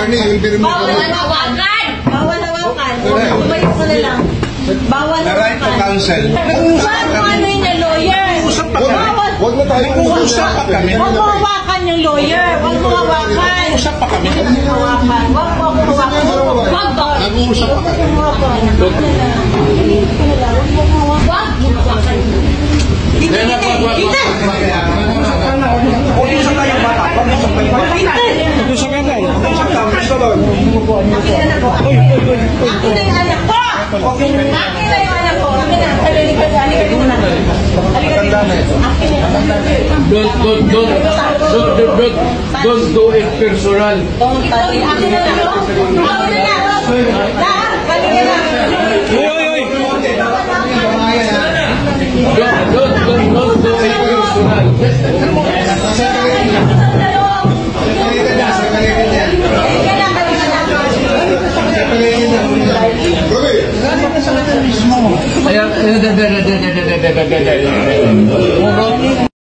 Bawal hawakan! Bawal hawakan! Tumayo ko na lang. Bawal The right to hawakan. counsel. Saan mo ano yung lawyer? Huwag na tayo mag-uusap pa kami. Huwag mo hawakan yung lawyer. Huwag mo hawakan. Mag-uusap pa kami. Huwag mo hawakan. Huwag mo ako hawakan. Huwag ba? Mag-uusap pa kami. Huwag mo hawakan. Dito, dito, dito. Mag-uusap tayo bata. Mag-uusap tayo bata. Mag-uusap ka tayo. Mag-uusap tayo. Gusto doon. Akin na yung anak ko. Akin na yung anak ko. Akin na. Halika muna. Halika dito. Akin na yung anak ko. Don't do it personal. Akin na lang. Akin na lang. Lahat. Halika na. Don't do it personal. Kaya,